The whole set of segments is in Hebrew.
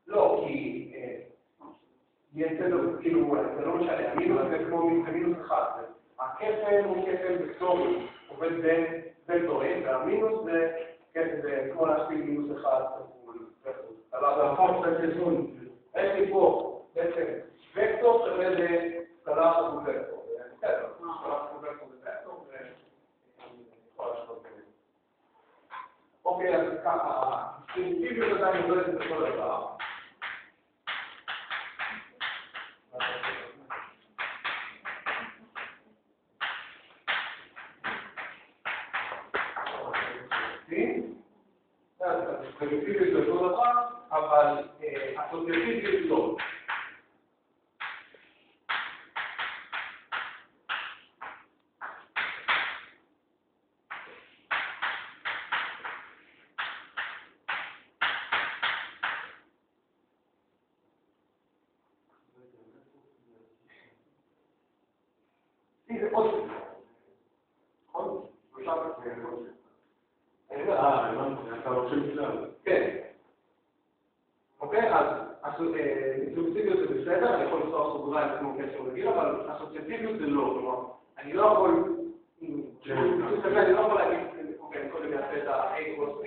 לא, כי יש לנו, כאילו, זה לא משנה, המינוס זה כמו מינוס אחד. הכפל הוא כפל וקטורי, עובד בין וקטורים, והמינוס זה כמו להכפיל מינוס אחד כפול וקטור. אבל הפעם של תזון, יש לי פה בעצם וקטור שווה לסקלר כפול וקטור. בסדר, סקלר כפול וקטור זה וקטור, ויכול להשוות כאלה. אוקיי, אז ככה, פרימיטיביות עדיין עובדת בכל דבר. פרימיטיביות זה אותו דבר, אבל אסוציאטיביות לא. זה עוד דבר. נכון? אתה רוצה בכלל. כן. אוקיי, אז אסוציאטיביות זה בסדר, אני יכול לפתוח סוגריים כמו קשר רגיל, אבל אסוציאטיביות זה לא. כלומר, אני לא יכול... אני לא יכול להגיד, אוקיי, אני קודם יעשה את ה-A קרוס B,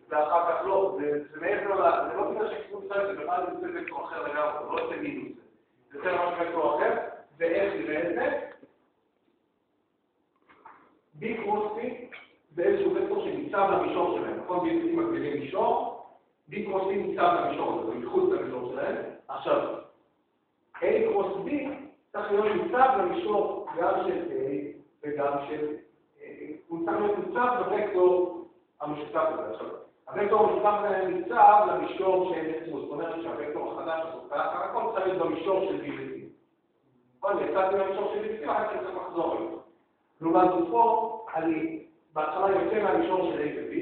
ואחר כך לא. זה מעבר, זה לא בגלל שכיוון סרט, זה בכלל זה וקטור אחר לגמרי, זה לא יוצא מינוס. זה יותר ממש וקטור אחר, ואיך נראה את זה? B קרוס B זה איזשהו וקטור שניצב למישור שלהם, נכון? B מקבילים מישור, B קרוס B ניצב למישור הזה, זה מחוץ למישור שלהם. עכשיו, A קרוס B צריך להיות ניצב למישור גם של A וגם של... הוא צריך להיות ניצב בוקטור המשותף הזה. עכשיו, הוקטור המשותף הזה ניצב למישור של יצרו, זאת אומרת שהוקטור החדש הזה, הכל צריך להיות במישור של B ו-C. נכון, יצאתי למישור של B ו-C, רק צריך לחזור אליו. כלומר, פה אני בהתחלה יוצא מהמישור של A ו-B,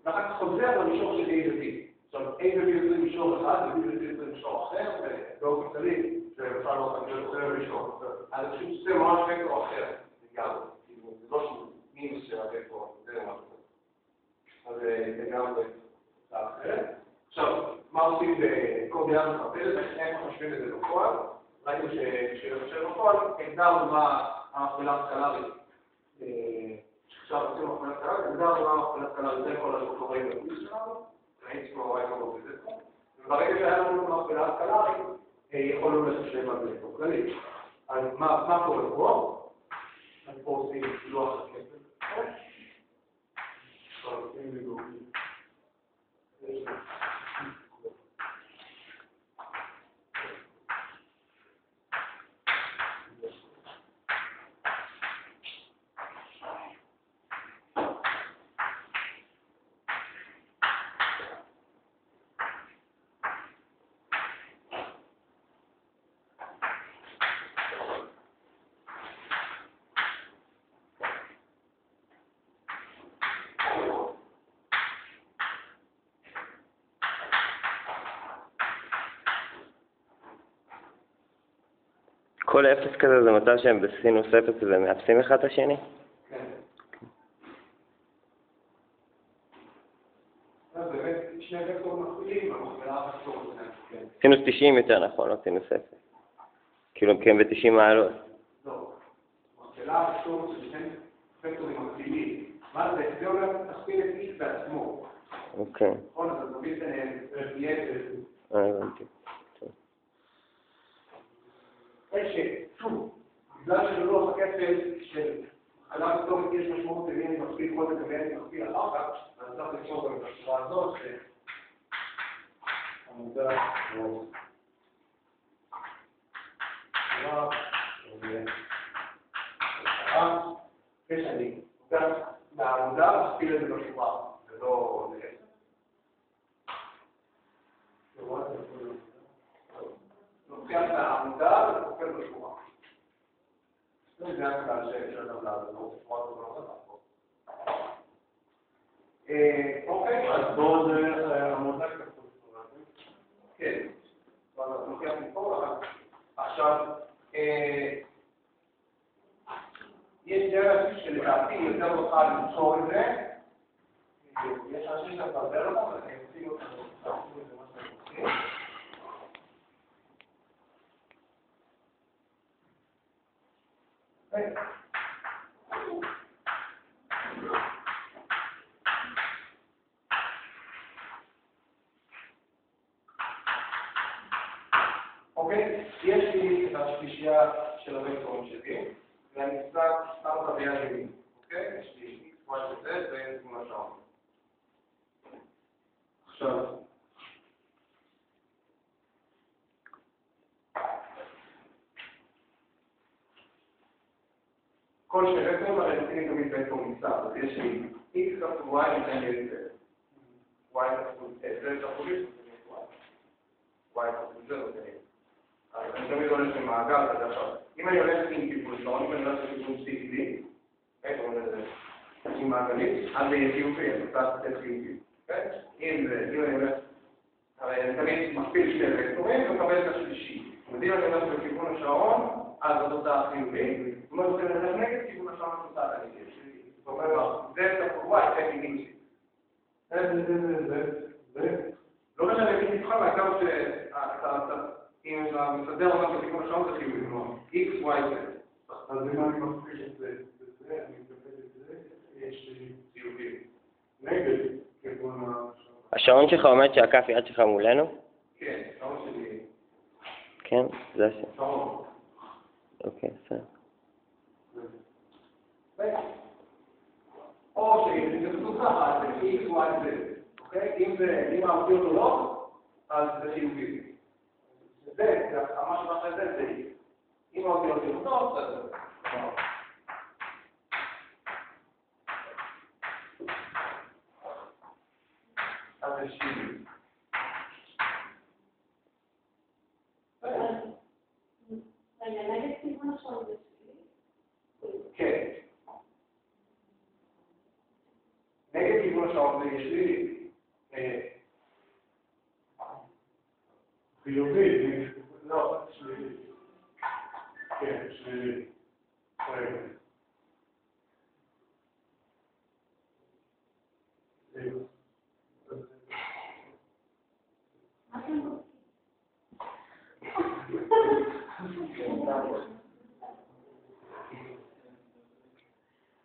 ואחר כך חוזר למישור של A ו-B. עכשיו, A ו-B זה מישור אחד, ו-B ו-C זה מישור אחר, ובאופן כללי, זה בכלל לא יוצא למישור. אז פשוט זה ממש וקטור אחר, לגמרי. זה לא שהוא מינוס של הוקטור, זה ממש אחר. אז זה גם תוצאה אחרת. עכשיו, מה עושים בקוביאן מחפלת, איך מחשבים את זה בפועל? ראינו שבשביל בפועל, הגדרנו מה המכפלה הסקלרית. עכשיו עושים מכפלה סקלרית, הגדרנו מה המכפלה הסקלרית, זה כל שאנחנו רואים בקורס שלנו, ראיתי כמו רואים כמו בזה פה, וברגע שהיה לנו מכפלה הסקלרית, יכולנו לחשב על זה פה כללי. אז מה קורה פה? אז פה עושים לוח הכפל. עושים לגוגל. כל אפס כזה זה מצב שהם בסינוס אפס ומאפסים אחד את השני? כן. אז באמת, שני וקטורים מקבילים, המכפלה המקטור זה. סינוס 90 יותר נכון, לא סינוס אפס. כאילו כי הם ב-90 מעלות. לא. המכפלה המקטור זה שני וקטורים מקבילים. מה זה? זה אומר תכפיל את X בעצמו. אוקיי. נכון, אז תמיד יהיה את זה. הבנתי. שוב, בגלל שללוח הכפל של מכפלה מקטורית יש משמעות למי אני מכפיל קודם ומי אני מכפיל אחר כך, אז צריך לקשור גם בשורה הזאת שהמודע רוב. כשאני מהמודע מכפיל את זה בשורה, זה לא לעשר. לוקח מהעמודה וכופל בשורה. זה הכלל של הטבלה הזאת, לא שורה הזאת לא נתן פה. אוקיי, אז פה זה עמודה כפול שורה. כן. לוקח מפה, עכשיו, יש דרך שלדעתי יותר נוכל למצוא את זה. יש אנשים שאתה מדבר אותם, ואני אציג אותם. אוקיי? יש לי את השלישייה של הוקטורים שלי, ואני שם אותה ביד ימין. אוקיי? יש לי x, y ו-z וכיוון השעון. עכשיו, כל וקטורים הרי נותנים תמיד וקטור מצד, אז יש לי x כפול y ניתן לי z. y כפול z כפול y כפול z נותן לי. אז אני תמיד הולך למעגל כזה עכשיו. אם אני הולך עם כיוון שעון, אם אני הולך לכיוון סיגלי, קוראים לזה עם מעגלית, אז זה יהיה חיובי, אז קצת חיובי. אם אני הולך, הרי אני תמיד מכפיל שני וקטורים ומקבל את השלישי. אז אם אני הולך לכיוון השעון, אז התוצאה חיובית. זאת אומרת, אני הולך נגד כיוון השעון התוצאה החיובית. זאת אומרת, זה כפול y, זה חיובי. לא משנה, אני מתחם מהקו אם אתה מסדר אותם בכיוון השעון זה חיובי, כלומר, x, y, z. אז אם אני מכפיל את זה, אני מקבל את זה, יש לי חיובי. נגד כיוון השעון. השעון שלך עומד שהכף יד שלך מולנו? כן, שעון שלי. כן, זה השעון. שעון. אוקיי, בסדר. או שזה כתוב ככה, זה x, y, z. אוקיי? אם האמפיר הוא לא, אז זה חיובי. זה, מה שמח לזה, זה x. אם האמפיר הוא לא, אז זה. אז זה שלי. רגע, נגד כיוון השעון זה שלי? כן. נגד כיוון השעון זה שלי. חיובי, לא, שלילי. כן, שלילי. רגע.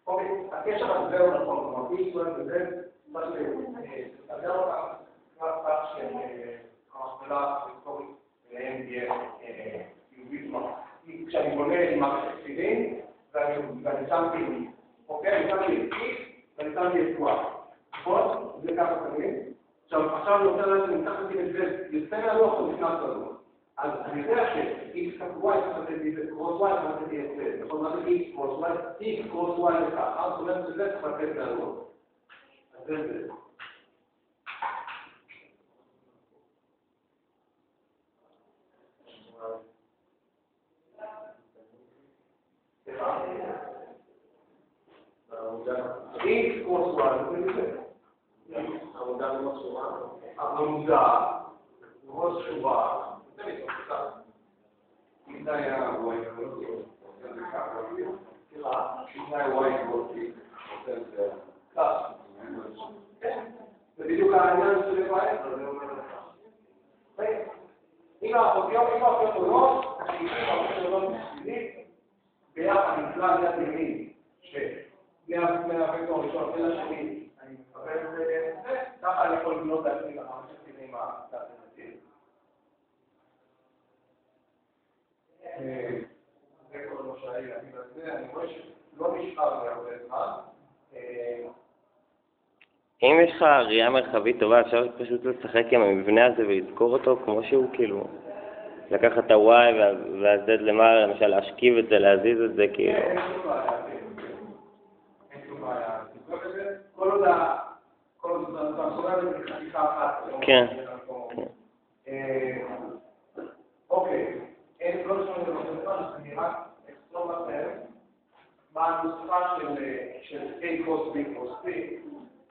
אוקיי, הקשר הזה הוא נכון, כלומר, x, y וזה, מה שתסדר אותם כך של המכפלה היסטורית אליהם תהיה חיובית, כלומר, כשאני בונה עם מערכת סירים, ואני שמתי, אוקיי, אני שמתי את x, ואני שמתי את y, נכון? זה ככה תמיד. עכשיו אני רוצה לדעת שאני מתחתי את זה, יוצא מהלוח או נכנס ללוח. אז אני יודע ש-x כפול y צריך לתת לי את קרוס y, צריך לתת לי את זה. נכון, מה זה x קרוס y? x קרוס y לכך. זאת אומרת שזה צריך לתת מהלוח. אז זה זה. x קרוס y, זה זה. עמודה במות שורה. עמודה. במות שורה. זה מתוצאה. אם זה היה y, זה ככה. סליחה, אם זה היה y גבולתי, זה ככה. זה בדיוק העניין של y, זה אומר לך. אם האופיות עולות, האופיות עולות בשבילי, ביחד עם כלל יד ימין, מהווקטור הראשון ולשני, אני מקבל את זה, ככה אני יכול לבנות לעצמי למערכת עם האלטרנטיב. זה כל מה שהיה לי להגיד על זה, אני רואה שלא נשאר לי הרבה זמן. אם יש לך ראייה מרחבית טובה, אפשר פשוט לשחק עם המבנה הזה ולזכור אותו כמו שהוא, כאילו, לקחת את ה-Y וה-Z למעלה, למשל להשכיב את זה, להזיז את זה, כאילו. אין שום בעיה, אין שום בעיה. תבדוק את זה, כל עוד אתה סוגר את זה בחתיכה אחת. כן. אוקיי, אין לא לשמוע את זה בזמן, אז אני רק אכתוב לכם מה הנוסחה של A קרוס B קרוס C.